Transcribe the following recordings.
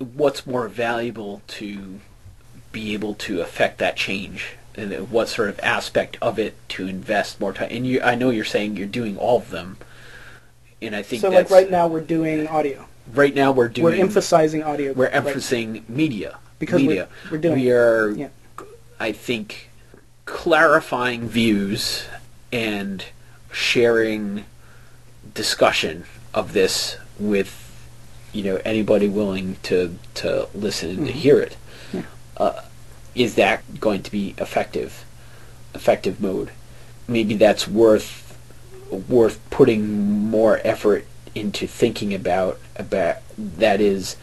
what's more valuable to be able to affect that change, and what sort of aspect of it to invest more time. And I know you're saying you're doing all of them, and I think so. that's, Like right now, we're doing audio. Right now, we're emphasizing audio. We're emphasizing media because media. We are, I think, clarifying views and sharing discussion of this with anybody willing to listen and to hear it. Is that going to be effective mode? Maybe that's worth putting more effort into thinking about. That is,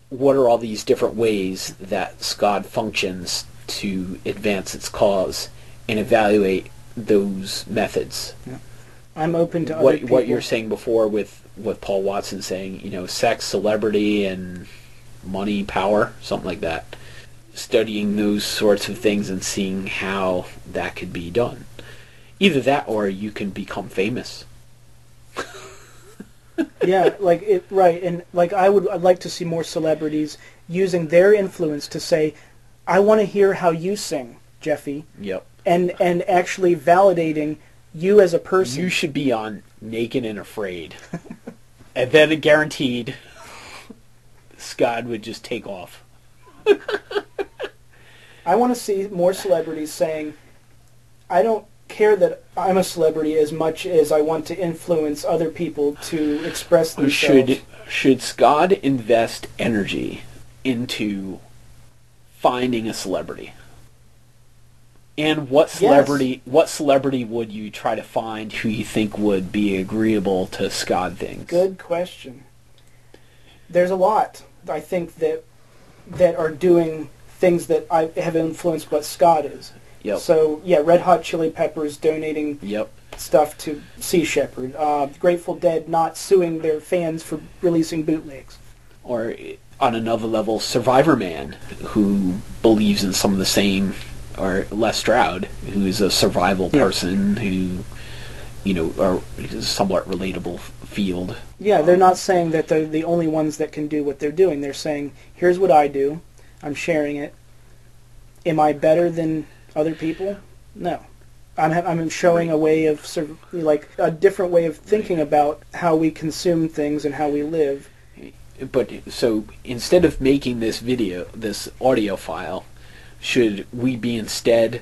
what are all these different ways that SCOD functions to advance its cause, and evaluate those methods. I'm open to other people. What you're saying before with what Paul Watson saying, sex, celebrity, and money, power, something like that. Studying those sorts of things and seeing how that could be done. Either that, or you can become famous. Yeah, right, and I'd like to see more celebrities using their influence to say, I want to hear how you sing, Jeffy. Yep. And actually validating you as a person. You should be on Naked and Afraid. And then guaranteed SCOD would just take off. I want to see more celebrities saying, I don't care that I'm a celebrity as much as I want to influence other people to express themselves. Should SCOD invest energy into finding a celebrity? And what celebrity would you try to find who you think would be agreeable to SCOD things? Good question. There's a lot, I think, that are doing things that I have influenced what SCOD is. Yep. So, Red Hot Chili Peppers donating stuff to Sea Shepherd. Grateful Dead not suing their fans for releasing bootlegs. Or, on another level, Survivor Man, who believes in some of the same, or Les Stroud, who is a survival person who, are a somewhat relatable field. Yeah, they're not saying that they're the only ones that can do what they're doing. They're saying, here's what I do. I'm sharing it. Am I better than other people? No. I'm showing a way of, a different way of thinking about how we consume things and how we live. But, so, instead of making this audio file, should we be instead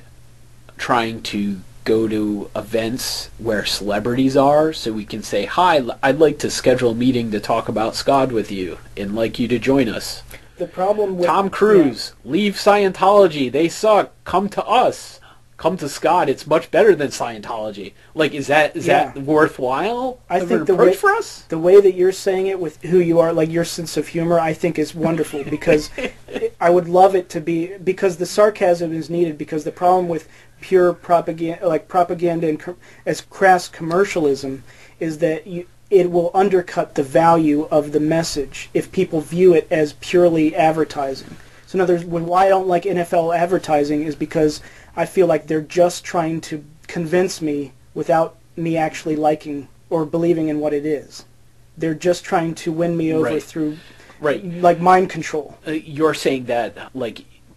trying to go to events where celebrities are, so we can say, hi, I'd like to schedule a meeting to talk about SCOD with you, and like you to join us? The problem with Tom Cruise, leave Scientology, they suck, come to us. Come to SCOD, it's much better than Scientology. Is that worthwhile? I think for us? The way that you're saying it with who you are, your sense of humor, I think is wonderful, because I would love it to be, because the sarcasm is needed, because the problem with pure propaganda and as crass commercialism is that it will undercut the value of the message if people view it as purely advertising. So in other words, why I don't like NFL advertising is because I feel like they're just trying to convince me without me actually liking or believing in what it is. They're just trying to win me over through mind control. You're saying that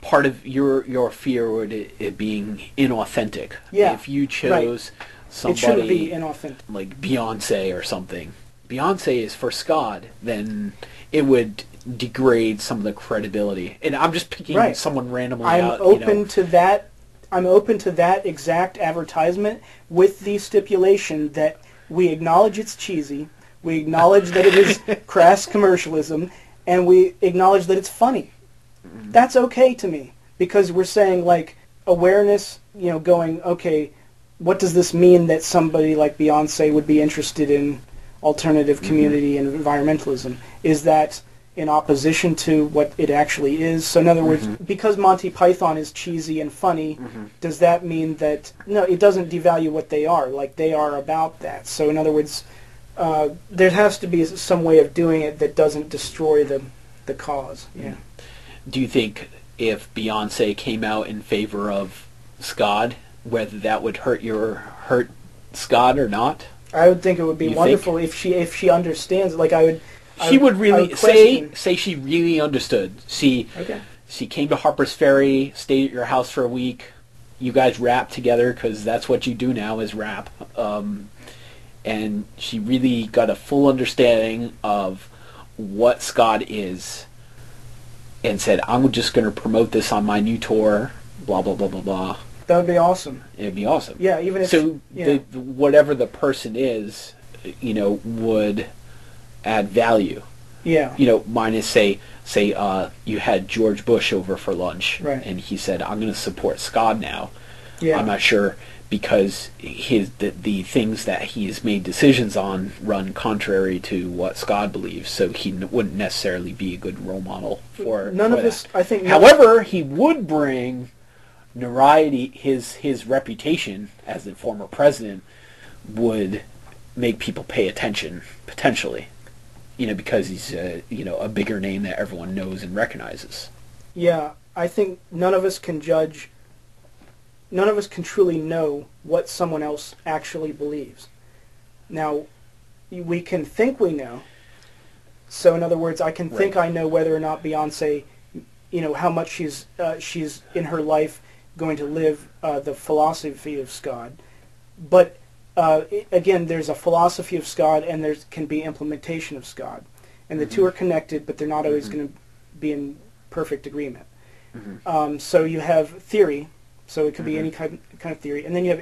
part of your fear would it being inauthentic. Yeah. If you chose somebody, it shouldn't be inauthentic, like Beyonce or something. Beyonce is for SCOD, then it would degrade some of the credibility. And I'm just picking someone randomly out. I'm open to that exact advertisement with the stipulation that we acknowledge it's cheesy, we acknowledge that it is crass commercialism, and we acknowledge that it's funny. That's okay to me, because we're saying, awareness, going, okay, what does this mean that somebody like Beyonce would be interested in alternative community and environmentalism? Is that in opposition to what it actually is? So in other words, because Monty Python is cheesy and funny, does that mean that, no, it doesn't devalue what they are. They are about that. So in other words, there has to be some way of doing it that doesn't destroy the cause. Yeah. Do you think if Beyonce came out in favor of SCOD, whether that would hurt SCOD or not? I would think it would be wonderful if she understands. She would really question. say she really understood. She came to Harper's Ferry, stayed at your house for a week. You guys rap together because that's what you do now is rap. And she really got a full understanding of what SCOD is, and said, "I'm just going to promote this on my new tour." Blah blah blah blah blah. That would be awesome. It'd be awesome. Yeah, even if whatever the person is, would add value. Yeah. Minus say you had George Bush over for lunch, right, and he said, "I'm going to support SCOD now." Yeah. I'm not sure because the things that he's made decisions on run contrary to what SCOD believes, so he wouldn't necessarily be a good role model for none for of that. this. I think. However, he would bring notoriety. His reputation as the former president would make people pay attention potentially. Because he's a bigger name that everyone knows and recognizes. Yeah, I think none of us can judge. None of us can truly know what someone else actually believes. Now, we can think we know. So, in other words, I can think I know whether or not Beyonce, how much she's in her life going to live the philosophy of SCOD. But again, there's a philosophy of SCOD and there can be implementation of SCOD. And the two are connected, but they're not always going to be in perfect agreement. So you have theory, so it could be any kind of theory, and then you have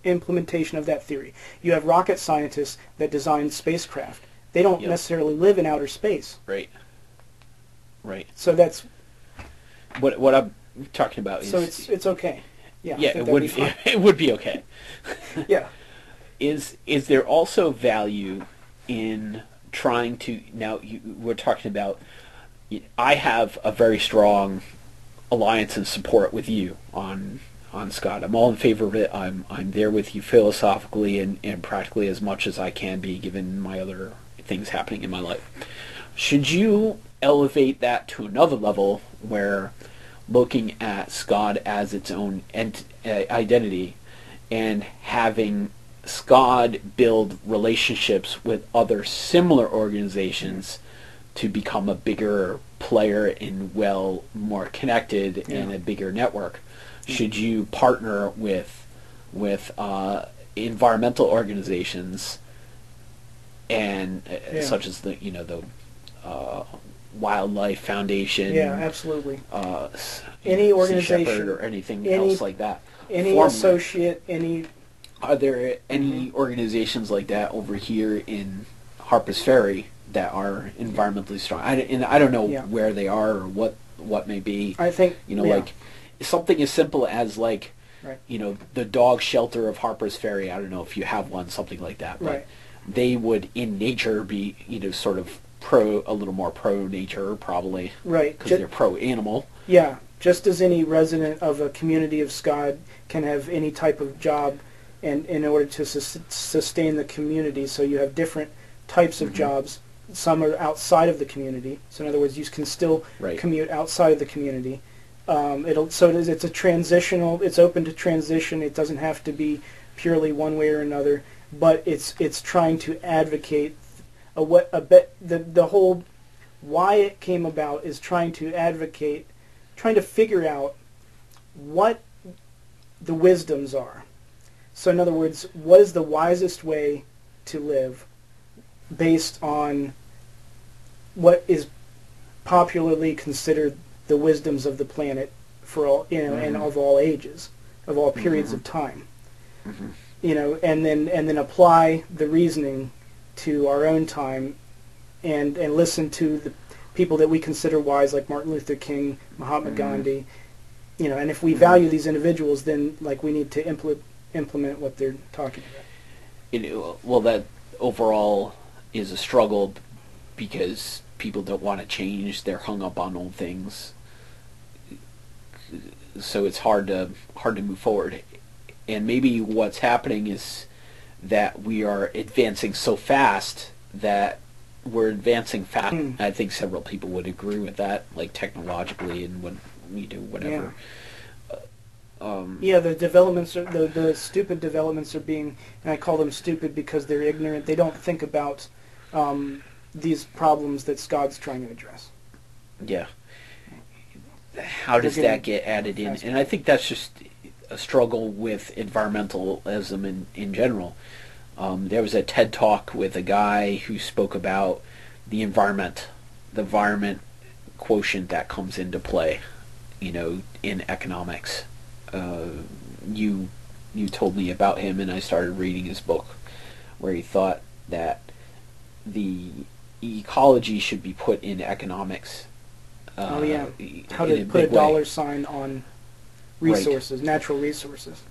implementation of that theory. You have rocket scientists that design spacecraft. They don't necessarily live in outer space. Right. Right. So that's... What I'm talking about is... So it's okay. Yeah, it would be okay. Yeah. Is there also value in trying to... Now, we're talking about... I have a very strong alliance and support with you on SCOD. I'm all in favor of it. I'm there with you philosophically and practically as much as I can be, given my other things happening in my life. Should you elevate that to another level where looking at SCOD as its own identity and having SCOD build relationships with other similar organizations to become a bigger player and more connected and a bigger network? Should you partner with environmental organizations and such as the Wildlife Foundation? Yeah, absolutely. Any organization or anything else like that. Any associate, any... Are there any organizations like that over here in Harper's Ferry that are environmentally strong? I don't know where they are or what may be. I think like something as simple as the dog shelter of Harper's Ferry. I don't know if you have one, something like that. But they would in nature be sort of a little more pro nature probably. Right. Because they're pro animal. Yeah. Just as any resident of a community of SCOD can have any type of job, and in order to sustain the community, so you have different types of jobs. Some are outside of the community. So in other words, you can still commute outside of the community. It's a transitional. It's open to transition. It doesn't have to be purely one way or another. But it's trying to advocate the whole why it came about is trying to advocate, trying to figure out what the wisdoms are. So in other words, what is the wisest way to live based on what is popularly considered the wisdoms of the planet for all, and of all ages, of all periods of time. And then apply the reasoning to our own time and listen to the people that we consider wise, like Martin Luther King, Mahatma Gandhi, and if we value these individuals, then we need to implement what they're talking about. Well, that overall is a struggle because people don't want to change. They're hung up on old things, so it's hard to move forward. And maybe what's happening is that we are advancing so fast that we're advancing fast. I think several people would agree with that, technologically and when we do whatever. The developments are the stupid developments are being, and I call them stupid because they're ignorant. They don't think about, these problems that SCOD's trying to address. Yeah. How does that get added in? And I think that's just a struggle with environmentalism in general. There was a TED Talk with a guy who spoke about the environment quotient that comes into play, in economics. You told me about him, and I started reading his book, where he thought that the ecology should be put in economics. How to put a dollar sign on resources, right. Natural resources,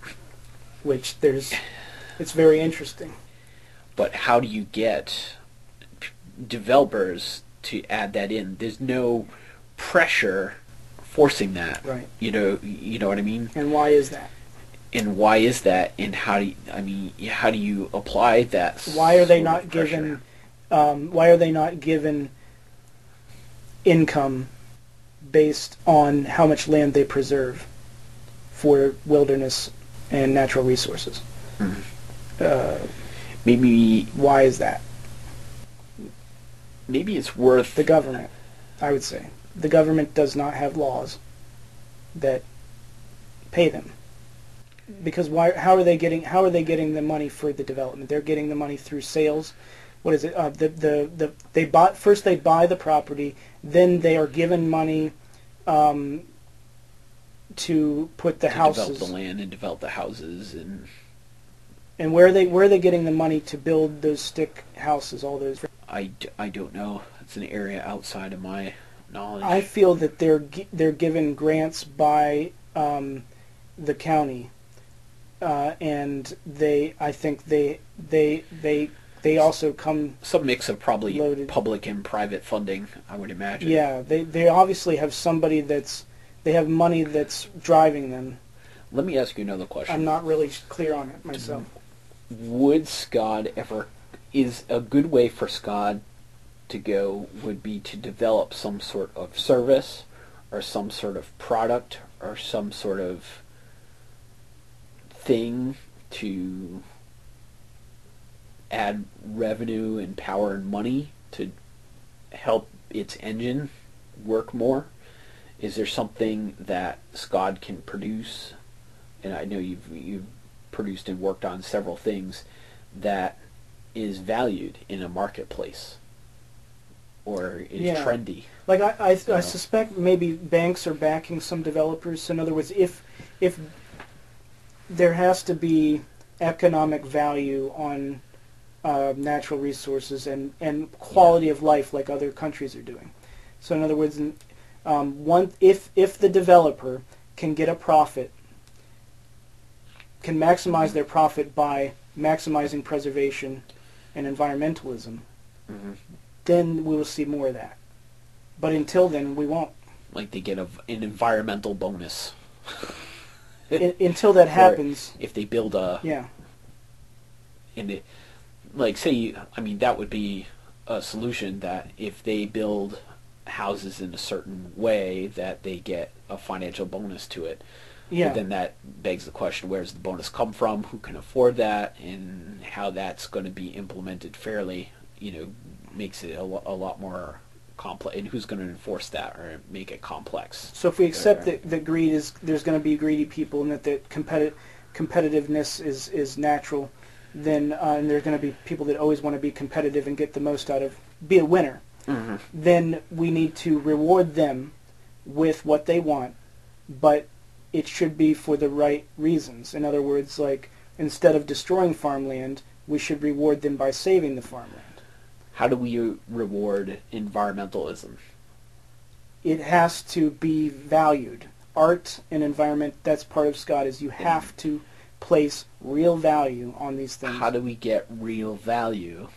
which it's very interesting. But how do you get developers to add that in? There's no pressure forcing that. Right. You know what I mean? And why is that? And why is that? And how do you apply that? Why are they not given? Why are they not given income based on how much land they preserve for wilderness and natural resources? Mm-hmm. Maybe. Why is that? Maybe it's worth the government. I would say the government does not have laws that pay them. Because how are they getting the money for the development? They're getting the money through sales. What is it? They buy the property, then they are given money to put the houses, develop the land and develop the houses, and where are they getting the money to build those stick houses? All those. I don't know. It's an area outside of my knowledge. I feel that they're given grants by the county. And I think they also come some mix of probably loaded. Public and private funding, I would imagine. Yeah, they obviously have somebody they have money that's driving them. Let me ask you another question. I'm not really clear on it myself. Would SCOD is a good way for SCOD to go would be to develop some sort of service or some sort of product or some sort of thing to add revenue and power and money to help its engine work more? Is there something that SCOD can produce? And I know you've produced and worked on several things that is valued in a marketplace or is trendy. Like I suspect maybe banks are backing some developers. So in other words, if there has to be economic value on natural resources and quality of life like other countries are doing. So in other words, if the developer can get a profit, can maximize their profit by maximizing preservation and environmentalism, then we will see more of that. But until then, we won't. Like they get an environmental bonus. Until that happens, if they build that would be a solution, that if they build houses in a certain way that they get a financial bonus to it. Yeah. But then that begs the question, where does the bonus come from? Who can afford that? And how that's going to be implemented fairly, makes it a lot more complex. And who's going to enforce that or make it complex? So if we accept that greed is, there's going to be greedy people, and that competitiveness is natural, then and there's going to be people that always want to be competitive and get the most out of, be a winner. Mm-hmm. Then we need to reward them with what they want, but it should be for the right reasons. In other words, like, instead of destroying farmland, we should reward them by saving the farmland. How do we reward environmentalism? It has to be valued. Art and environment, that's part of SCOD, is you have to place real value on these things. How do we get real value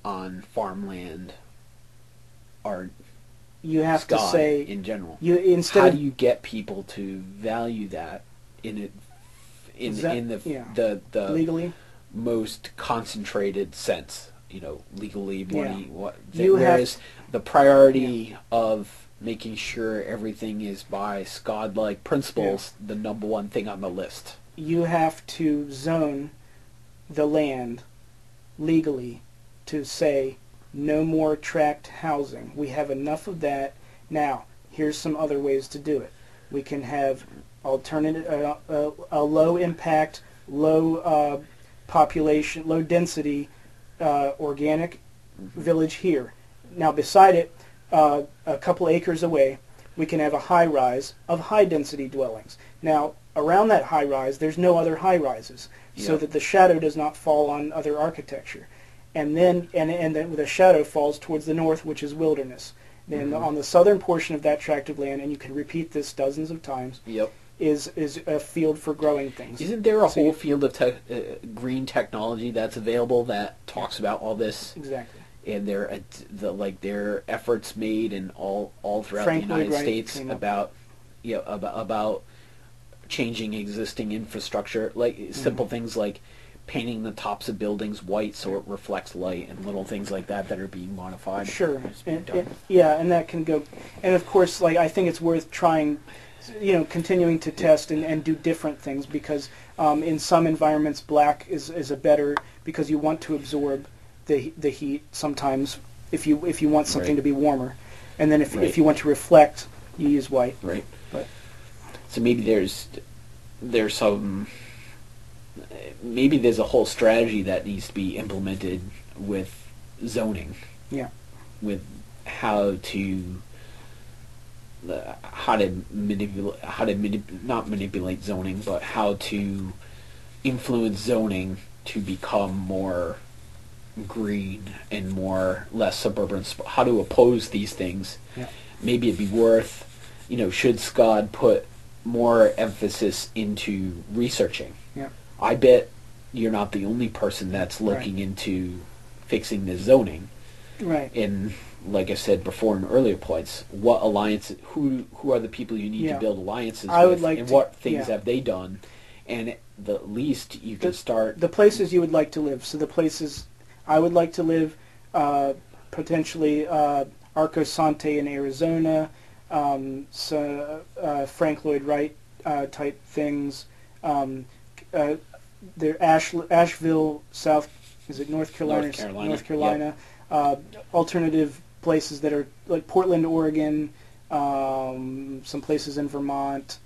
on farmland, art, you have SCOD to say in general? How do you get people to value that in the legally most concentrated sense? Legally, money. Yeah. Whereas the priority of making sure everything is by SCOD-like principles, the number one thing on the list. You have to zone the land legally to say no more tract housing. We have enough of that. Now, here's some other ways to do it. We can have alternative, a low impact, low population, low density organic village here. Now, beside it, a couple acres away, we can have a high rise of high density dwellings. Now, around that high rise, there's no other high rises, so that the shadow does not fall on other architecture. And then the shadow falls towards the north, which is wilderness. Then on the southern portion of that tract of land, and you can repeat this dozens of times, is a field for growing things. Isn't there a whole field of green technology that's available that talks about all this? Exactly. And their efforts made and all throughout the United States about about changing existing infrastructure, like simple things like painting the tops of buildings white so it reflects light, and little things like that are being modified. Sure. And that can go. And of course, I think it's worth trying, continuing to test and do different things, because in some environments black is a better, because you want to absorb the heat sometimes if you want something to be warmer, and then if you want to reflect, you use white. Right. But so maybe there's a whole strategy that needs to be implemented with zoning. Yeah. With how to not manipulate zoning, but how to influence zoning to become more green and less suburban. How to oppose these things. Yeah. Maybe it'd be worth, should SCOD put more emphasis into researching. Yeah. I bet you're not the only person that's looking into fixing the zoning. Right. And like I said before in earlier points, what alliances? Who are the people you need to build alliances with, and what things have they done? And the least you can start the places you would like to live. So the places I would like to live, potentially Arco Sante in Arizona, Frank Lloyd Wright type things. Asheville, North Carolina. North Carolina. Alternative places that are like Portland, Oregon, some places in Vermont,